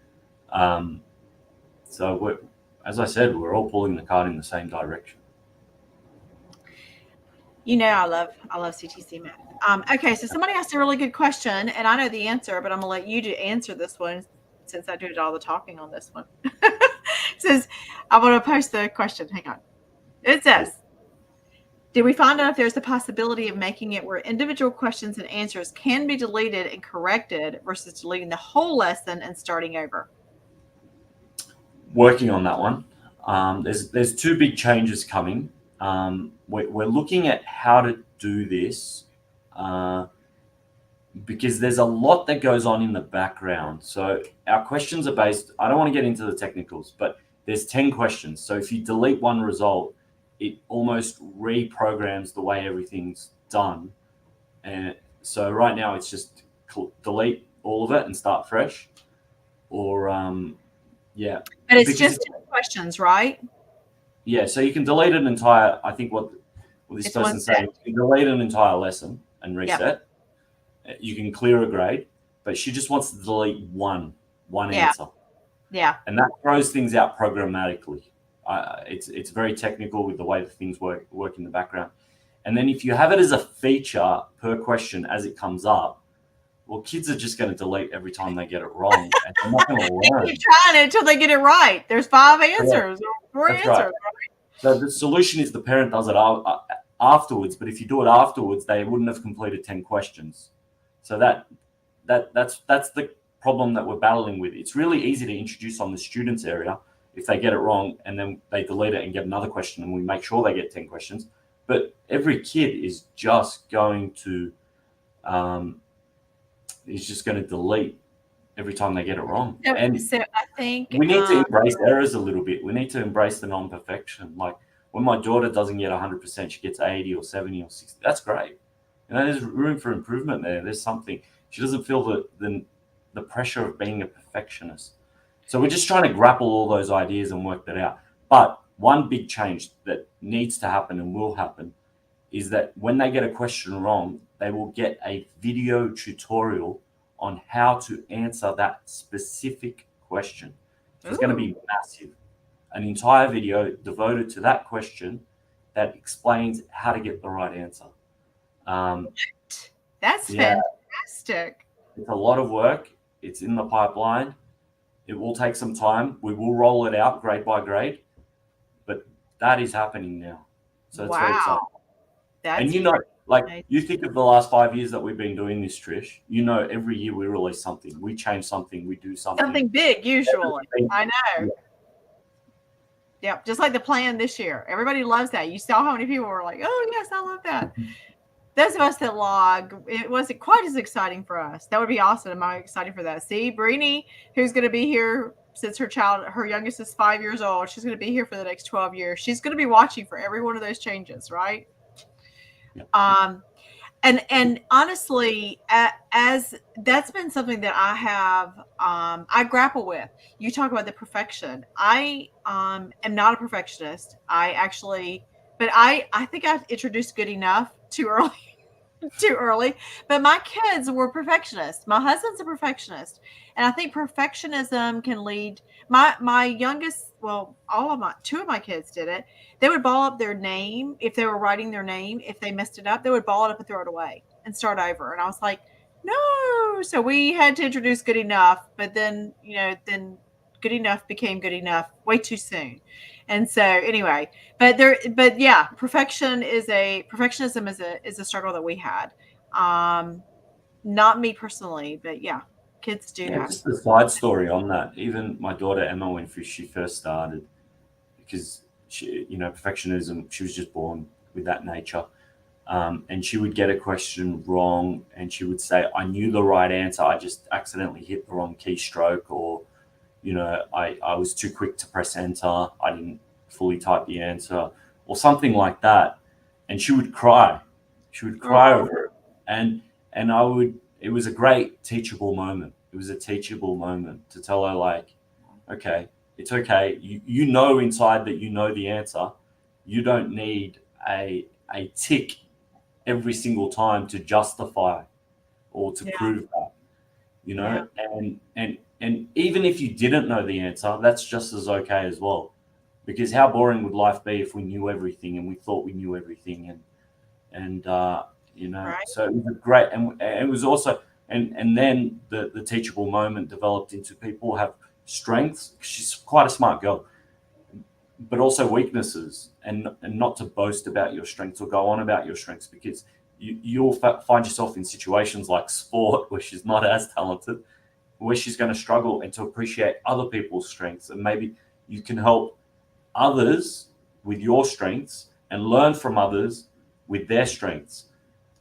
So as I said, we're all pulling the cart in the same direction. I love CTC math. Okay, so somebody asked a really good question, and I know the answer, but I'm gonna let you answer this one since I did all the talking on this one. It says, I want to post the question. Hang on. It says, did we find out if there's the possibility of making it where individual questions and answers can be deleted and corrected versus deleting the whole lesson and starting over? Working on that one. There's two big changes coming. We're looking at how to do this because there's a lot that goes on in the background. So our questions are based, I don't want to get into the technicals, but there's 10 questions. So if you delete one result, it almost reprograms the way everything's done. And so right now it's just delete all of it and start fresh. Or yeah. But it's just 10 questions, right? Yeah, so you can delete an entire, I think what this person's saying, you can delete an entire lesson and reset. Yep. You can clear a grade, but she just wants to delete one answer. Yeah. And that throws things out programmatically. It's very technical with the way that things work in the background. And then if you have it as a feature per question as it comes up, well, kids are just going to delete every time they get it wrong. And they're not going to learn. They keep trying it until they get it right. There's 5 answers or 4 answers. Right. So the solution is the parent does it afterwards. But if you do it afterwards, they wouldn't have completed 10 questions. So that's the problem that we're battling with. It's really easy to introduce on the students area if they get it wrong and then they delete it and get another question and we make sure they get 10 questions. But every kid is just going to delete every time they get it wrong. And so I think we need to embrace errors a little bit. We need to embrace the non-perfection. Like when my daughter doesn't get 100%, she gets 80 or 70 or 60. That's great. There's room for improvement there. There's something. She doesn't feel the pressure of being a perfectionist. So we're just trying to grapple all those ideas and work that out. But one big change that needs to happen and will happen is that when they get a question wrong, they will get a video tutorial on how to answer that specific question. It's going to be massive. An entire video devoted to that question that explains how to get the right answer. That's fantastic. It's a lot of work. It's in the pipeline. It will take some time. We will roll it out grade by grade, but that is happening now. So it's very exciting. And you think of the last 5 years that we've been doing this, Trish, every year we release something. We change something. We do something. Something big, usually. I know. Yeah, just like the plan this year. Everybody loves that. You saw how many people were like, oh, yes, I love that. Those of us that log, it wasn't quite as exciting for us. That would be awesome. I'm excited for that. See, Brini, who's going to be here since her youngest is 5 years old. She's going to be here for the next 12 years. She's going to be watching for every one of those changes, right? Yeah. And honestly, as that's been something that I have, I grapple with. You talk about the perfection. I am not a perfectionist. I think I've introduced good enough too early. But my kids were perfectionists. My husband's a perfectionist. And I think perfectionism can lead my youngest, well, two of my kids did it. They would ball up their name if they were writing their name. If they messed it up, they would ball it up and throw it away and start over. And I was like, no. So we had to introduce good enough, but then good enough became good enough way too soon. And so anyway, but yeah, perfectionism is a struggle that we had. Not me personally, but yeah, kids do have. Just a side story on that. Even my daughter Emma, when she first started, because she, perfectionism, she was just born with that nature. And she would get a question wrong and she would say, I knew the right answer. I just accidentally hit the wrong keystroke, or, I was too quick to press enter. I didn't fully type the answer or something like that. And she would cry. She would cry over it. And it was a great teachable moment. It was a teachable moment to tell her, like, okay, it's okay. You know inside that you know the answer. You don't need a tick every single time to justify or to prove that, and And even if you didn't know the answer, that's just as okay as well. Because how boring would life be if we knew everything and we thought we knew everything? And Right. so it was a great, and it was also, and then the teachable moment developed into people have strengths. She's quite a smart girl, but also weaknesses, and not to boast about your strengths or go on about your strengths, because you'll find yourself in situations like sport where she's not as talented, where she's going to struggle, and to appreciate other people's strengths, and maybe you can help others with your strengths and learn from others with their strengths.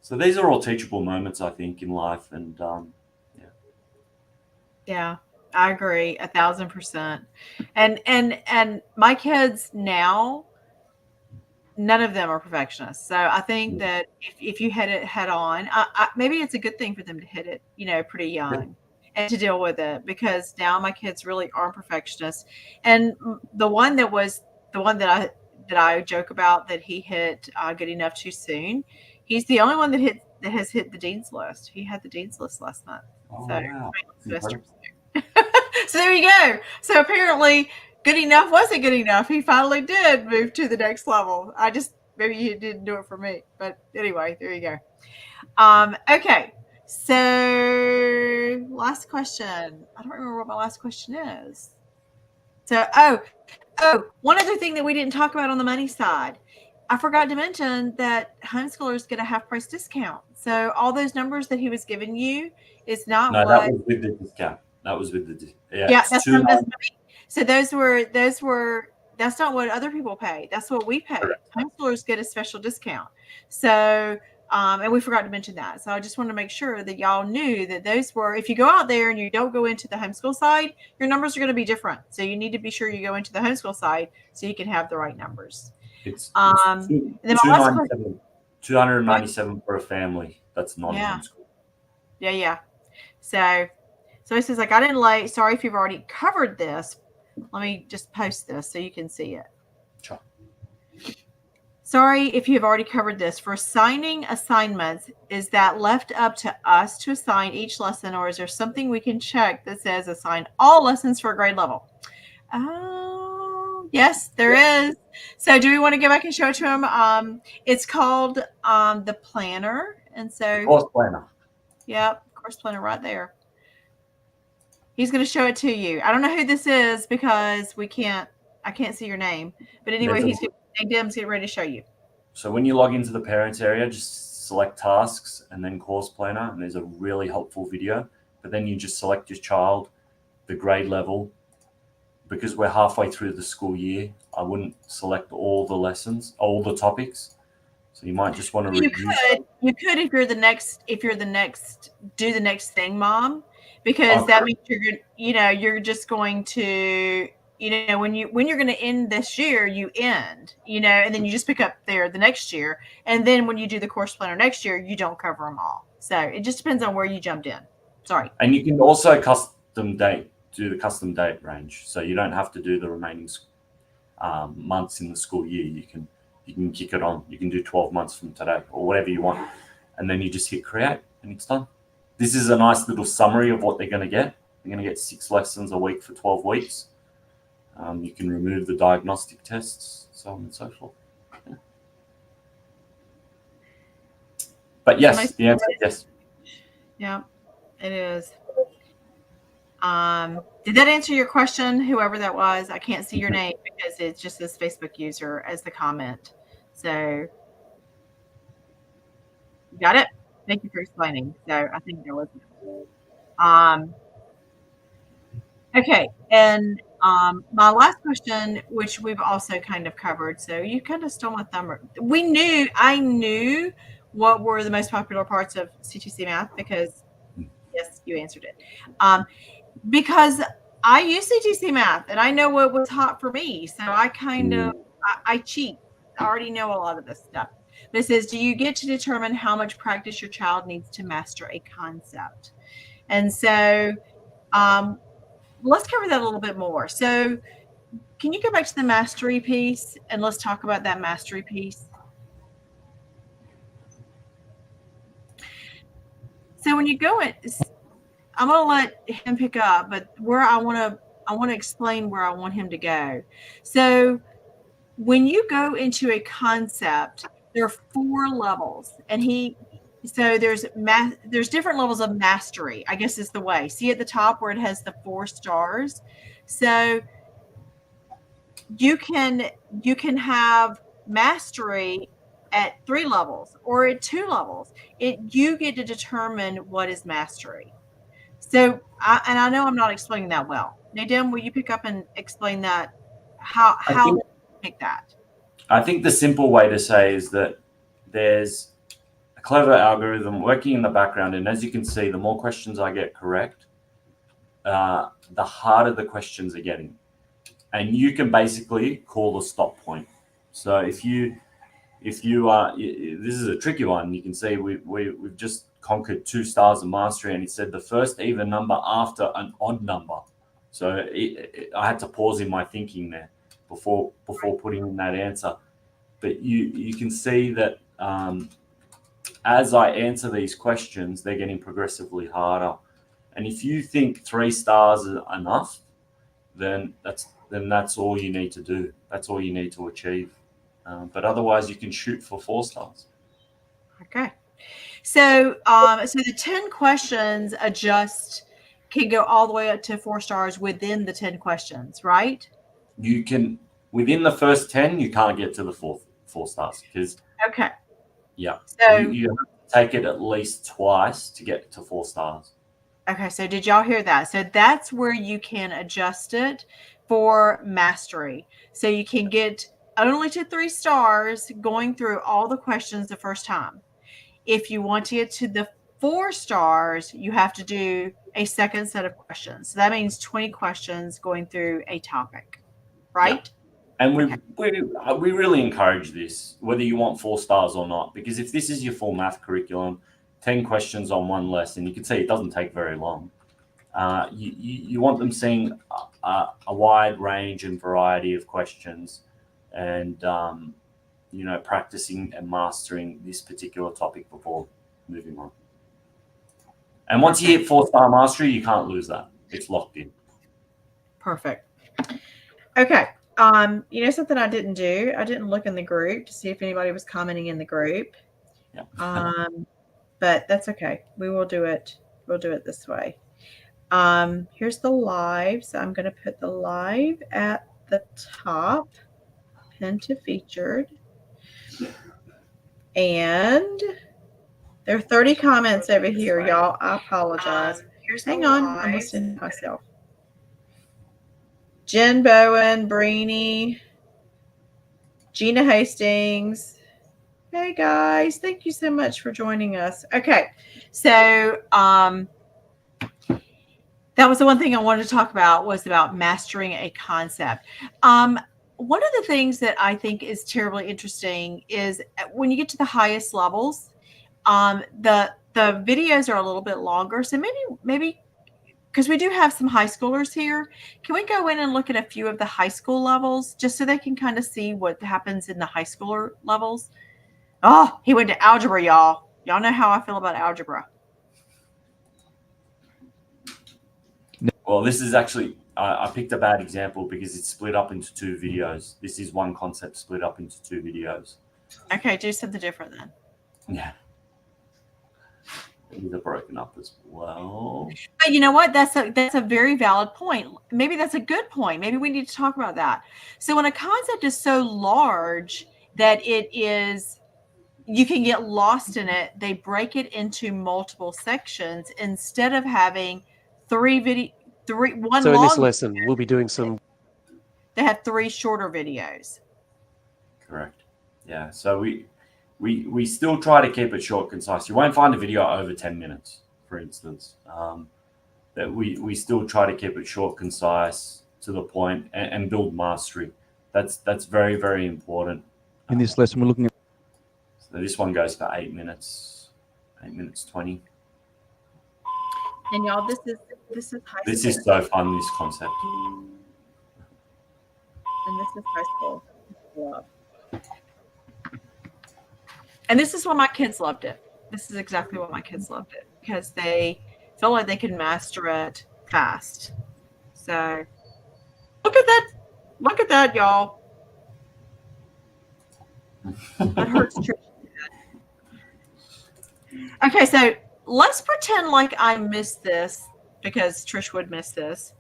So these are all teachable moments, I think, in life. And Yeah, I agree 1,000%. And my kids now, none of them are perfectionists. So I think that if you hit it head on, maybe it's a good thing for them to hit it, pretty young and to deal with it, because now my kids really are perfectionists. And the one that I joke about that he hit good enough too soon, he's the only one that has hit the dean's list. He had the dean's list last month. oh So wow, so there you go. So apparently good enough wasn't good enough. He finally did move to the next level. Maybe he didn't do it for me. But anyway, there you go. Okay. So last question. I don't remember what my last question is. So, one other thing that we didn't talk about on the money side. I forgot to mention that homeschoolers get a half price discount. So all those numbers that he was giving you is not no, what. that was with the discount. That was with the Yeah, that's two what so those were that's not what other people pay. That's what we pay. Correct. Homeschoolers get a special discount. So and we forgot to mention that. So I just wanted to make sure that y'all knew that those were, if you go out there and you don't go into the homeschool side, your numbers are going to be different. So you need to be sure you go into the homeschool side so you can have the right numbers. It's And then my last question, 297 for a family. That's non-homeschool. Yeah. So it says, like, I didn't late. Sorry if you've already covered this. Let me just post this so you can see it. Sure. Sorry if you have already covered this. For assigning assignments, is that left up to us to assign each lesson, or is there something we can check that says assign all lessons for a grade level? Oh, yes, there is. So do we want to go back and show it to him? It's called the planner. And so, Course planner. Yep, course planner right there. He's going to show it to you. I don't know who this is because I can't see your name. But anyway, Dim's getting ready to show you. So when you log into the parents area, just select tasks and then course planner. And there's a really helpful video. But then you just select your child, the grade level. Because we're halfway through the school year, I wouldn't select all the lessons, all the topics. So you might just want to You could if you're the next do the next thing, Mom. Because that means you're just going to, when you're going to end this year, you end, and then you just pick up there the next year. And then when you do the course planner next year, you don't cover them all. So it just depends on where you jumped in. Sorry. And you can also do the custom date range. So you don't have to do the remaining months in the school year. You can kick it on. You can do 12 months from today or whatever you want. And then you just hit create and it's done. This is a nice little summary of what they're going to get. They're going to get 6 lessons a week for 12 weeks. You can remove the diagnostic tests, so on and so forth. Yeah. But yes, the answer is yes. Yeah, it is. Did that answer your question, whoever that was? I can't see your name because it's just this Facebook user as the comment. So, you got it? Thank you for explaining. So I think there was. Okay, and my last question, which we've also kind of covered. So you kind of stole my thunder. I knew what were the most popular parts of CTCMath because, yes, you answered it. Because I use CTCMath and I know what was hot for me. So I kind of, I cheat. I already know a lot of this stuff. But it says, do you get to determine how much practice your child needs to master a concept? And so let's cover that a little bit more. So can you go back to the mastery piece and let's talk about that mastery piece? So when you go in, gonna let him pick up, but where I want to explain where I want him to go. So when you go into a concept, there are 4 levels, and there's different levels of mastery, I guess is the way. See at the top where it has the 4 stars. So you can have mastery at 3 levels or at 2 levels. You get to determine what is mastery. So I know I'm not explaining that well. Nadim, will you pick up and explain that? How to pick that? I think the simple way to say is that there's a clever algorithm working in the background, and as you can see, the more questions I get correct, the harder the questions are getting. And you can basically call the stop point. So if you are, this is a tricky one. You can see we've just conquered 2 stars of mastery, and it said the first even number after an odd number. So I had to pause in my thinking there before putting in that answer. But you can see that as I answer these questions, they're getting progressively harder. And if you think 3 stars is enough, then that's all you need to do. That's all you need to achieve. But otherwise, you can shoot for 4 stars. Okay. So the 10 questions can go all the way up to 4 stars within the 10 questions, right? You can, within the first 10, you can't get to the 4 stars because. Okay. Yeah. So you have to take it at least twice to get to 4 stars. Okay. So did y'all hear that? So that's where you can adjust it for mastery. So you can get only to 3 stars going through all the questions the first time. If you want to get to the 4 stars, you have to do a second set of questions. So that means 20 questions going through a topic, right? Yeah. And we really encourage this, whether you want 4 stars or not, because if this is your full math curriculum, 10 questions on one lesson, you can see it doesn't take very long. You want them seeing a wide range and variety of questions, and practicing and mastering this particular topic before moving on. And once you hit 4-star mastery, you can't lose that. It's locked in. Perfect. Okay. Something I didn't do? I didn't look in the group to see if anybody was commenting in the group. Yeah. But that's okay. We will do it. We'll do it this way. Here's the live. So I'm going to put the live at the top, pin to featured. And there are 30 comments over here, y'all. I apologize. Hang on. I'm listening to myself. Jen Bowen, Breeny, Gina Hastings. Hey guys, thank you so much for joining us. Okay, so that was the one thing I wanted to talk about, was about mastering a concept. One of the things that I think is terribly interesting is when you get to the highest levels, the videos are a little bit longer. So maybe because we do have some high schoolers here, can we go in and look at a few of the high school levels just so they can kind of see what happens in the high schooler levels? Oh, he went to algebra, y'all. Y'all know how I feel about algebra. Well, this is actually, I picked a bad example because it's split up into 2 videos. This is one concept split up into 2 videos. Okay, do something different then. Yeah. These are broken up as well. But you know what? That's a very valid point. Maybe that's a good point. Maybe we need to talk about that. So when a concept is so large that you can get lost in it, they break it into multiple sections instead of having one long. So in this lesson, we'll be doing some. They have 3 shorter videos. Correct. Yeah. So we still try to keep it short, concise. You won't find a video over 10 minutes, for instance. That we still try to keep it short, concise, to the point, and build mastery. That's very, very important. In this lesson, we're looking at. So this one goes for 8 minutes, 8 minutes 20. And y'all, this is high school. This is so fun, this concept. And this is high school. Love. And this is why my kids loved it. This is exactly why my kids loved it, because they feel like they can master it fast. So look at that. Look at that, y'all. That hurts Trish. Okay, so let's pretend like I missed this because Trish would miss this.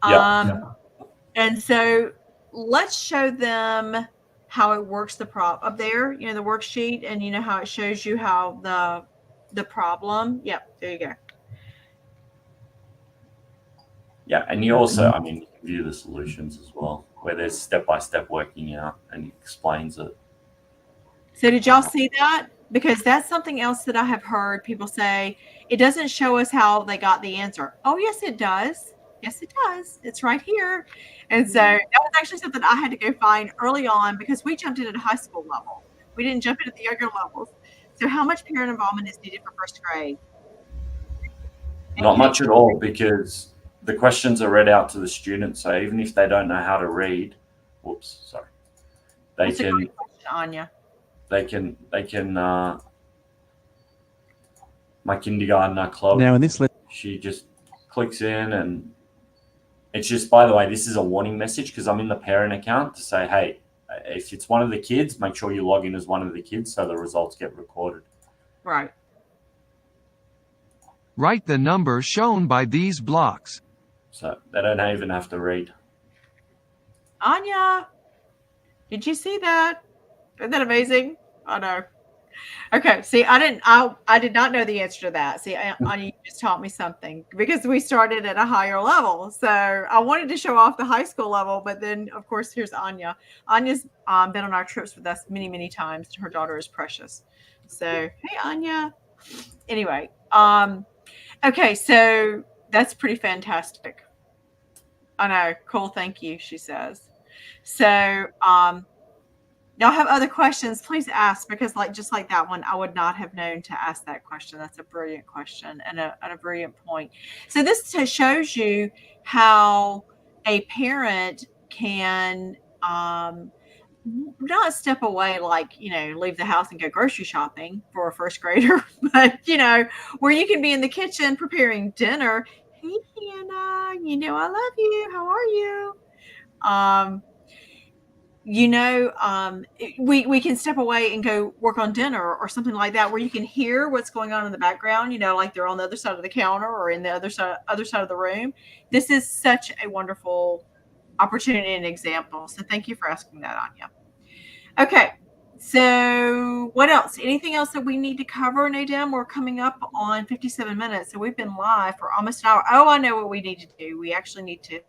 And so let's show them how it works the up there, the worksheet, and how it shows you how the problem. Yep, there you go. Yeah, and you also, I mean, you can view the solutions as well, where there's step-by-step working out and it explains it. So did y'all see that? Because that's something else that I have heard people say. It doesn't show us how they got the answer. Oh, yes, it does. Yes, it does. It's right here. And so that was actually something I had to go find early on because we jumped in at a high school level. We didn't jump in at the younger levels. So how much parent involvement is needed for first grade? Not much at all, because the questions are read out to the students. So even if they don't know how to read, That's a great question, Anya. They can my kindergartner Chloe, Now in this she just clicks in, and it's just, by the way, this is a warning message because I'm in the parent account to say, hey, if it's one of the kids, make sure you log in as one of the kids so the results get recorded. Right. Write the number shown by these blocks. So they don't even have to read. Anya, did you see that? Isn't that amazing? Oh no. Okay, see, I did not know the answer to that. See, Anya, you just taught me something because we started at a higher level. So I wanted to show off the high school level, but then of course here's Anya. Anya's been on our trips with us many, many times. Her daughter is Precious. So hey, Anya. Anyway, okay, so that's pretty fantastic. I know, cool, thank you, she says. So y'all have other questions, please ask, because just like that one, I would not have known to ask that question. That's a brilliant question and a brilliant point. So this shows you how a parent can not step away, leave the house and go grocery shopping for a first grader, but where you can be in the kitchen preparing dinner. Hey, Hannah, I love you. How are you? We can step away and go work on dinner or something like that, where you can hear what's going on in the background, like they're on the other side of the counter or in the other side of the room. This is such a wonderful opportunity and example. So thank you for asking that, Anya. Okay. So what else? Anything else that we need to cover, Nadem? We're coming up on 57 minutes. So we've been live for almost an hour. Oh, I know what we need to do. We actually need to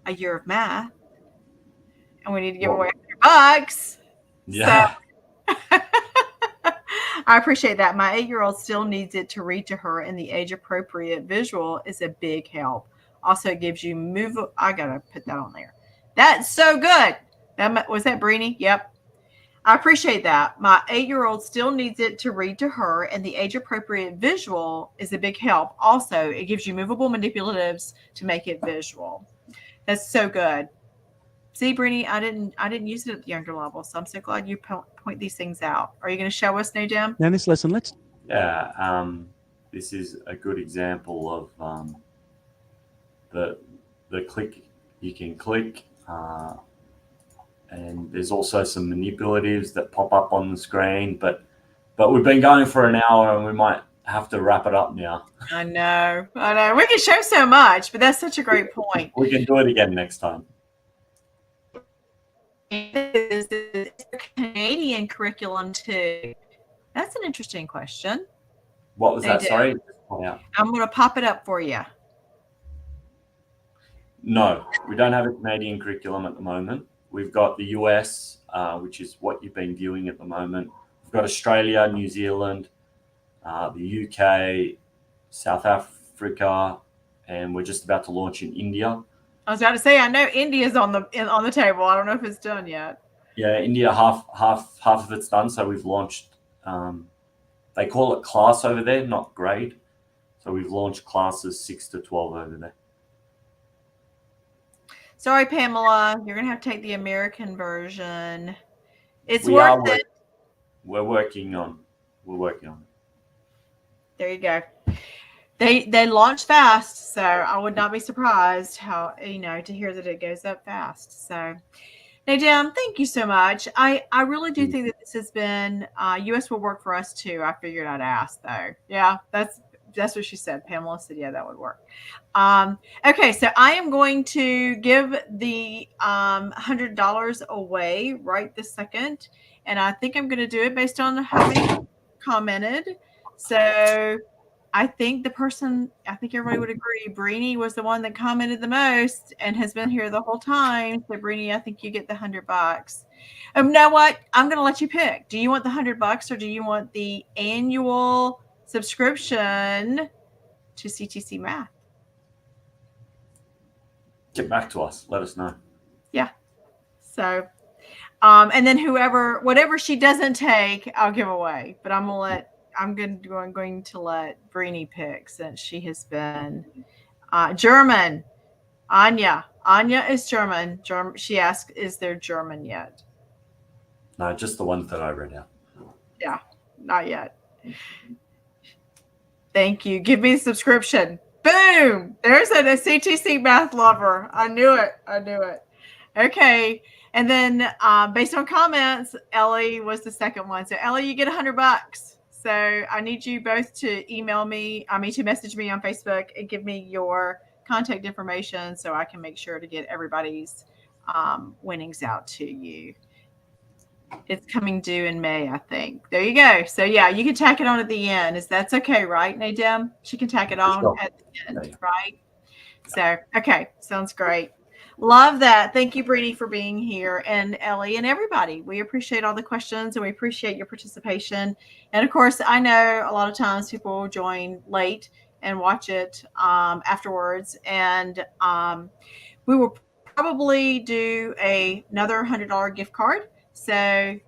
a year of math, and we need to give away $100. Yeah. So, I appreciate that. My 8-year-old still needs it to read to her, and the age-appropriate visual is a big help. Also, it gives you I gotta put that on there. That's so good. Was that Brini? Yep. I appreciate that. My 8-year-old still needs it to read to her, and the age-appropriate visual is a big help. Also, it gives you movable manipulatives to make it visual. That's so good. See, Brini, I didn't use it at the younger level, so I'm so glad you point these things out. Are you going to show us, Nadem? Now in this lesson, let's. Yeah, this is a good example of the click. You can click, and there's also some manipulatives that pop up on the screen. But we've been going for an hour, and we might have to wrap it up now. I know. We can show so much, but that's such a great point. We can do it again next time. Is the Canadian curriculum too? That's an interesting question. What was that? Sorry? I'm going to pop it up for you. No, we don't have a Canadian curriculum at the moment. We've got the US, which is what you've been viewing at the moment. We've got Australia, New Zealand, the UK, South Africa, and we're just about to launch in India. I was about to say, I know India's on the table. I don't know if it's done yet. Yeah, India, half of it's done. So we've launched. They call it class over there, not grade. So we've launched classes 6 to 12 over there. Sorry, Pamela, you're gonna have to take the American version. It's worth it. We're working on it. There you go. They launch fast, so I would not be surprised how to hear that it goes up fast. So, Nadine, thank you so much. I really do think that this has been US will work for us too. I figured I'd ask though. Yeah, that's what she said. Pamela said, yeah, that would work. Okay, so I am going to give the $100 away right this second, and I think I'm going to do it based on how many commented. So I think everybody would agree. Brini was the one that commented the most and has been here the whole time. So Brini, I think you get the $100. You know what? I'm going to let you pick. Do you want the $100 or do you want the annual subscription to CTC Math? Get back to us. Let us know. Yeah. So, and then whatever she doesn't take, I'll give away. But I'm going to let Brini pick since she has been German. Anya is German. She asked, "Is there German yet?" No, just the ones that I read out. Yeah, not yet. Thank you. Give me a subscription. Boom! There's a CTC Math lover. I knew it. Okay. And then based on comments, Ellie was the second one. So Ellie, you get $100. So I need you both to to message me on Facebook and give me your contact information so I can make sure to get everybody's winnings out to you. It's coming due in May, I think. There you go. So yeah, you can tack it on at the end. That's okay, right, Nadine? She can tack it on at the end, right? So, okay. Sounds great. Love that. Thank you, Brini, for being here, and Ellie and everybody. We appreciate all the questions and we appreciate your participation. And of course, I know a lot of times people join late and watch it afterwards. And we will probably do another $100 gift card. So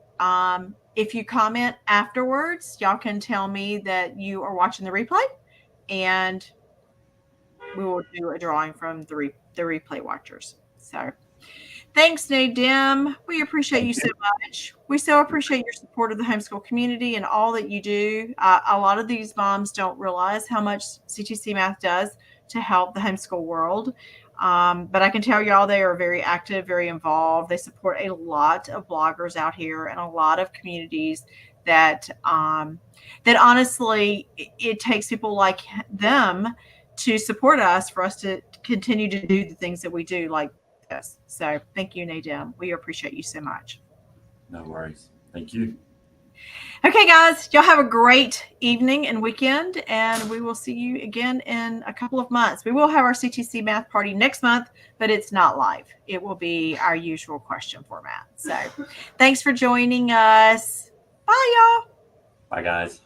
if you comment afterwards, y'all can tell me that you are watching the replay, and we will do a drawing from the replay watchers. So thanks, Nadine. We appreciate you so much. We so appreciate your support of the homeschool community and all that you do. A lot of these moms don't realize how much CTC Math does to help the homeschool world. But I can tell y'all they are very active, very involved. They support a lot of bloggers out here and a lot of communities that honestly, it takes people like them to support us for us to continue to do the things that we do like this. So thank you, Nadine. We appreciate you so much. No worries. Thank you. Okay, guys, y'all have a great evening and weekend, and we will see you again in a couple of months. We will have our CTC Math Party next month, but it's not live. It will be our usual question format. So thanks for joining us. Bye, y'all. Bye, guys.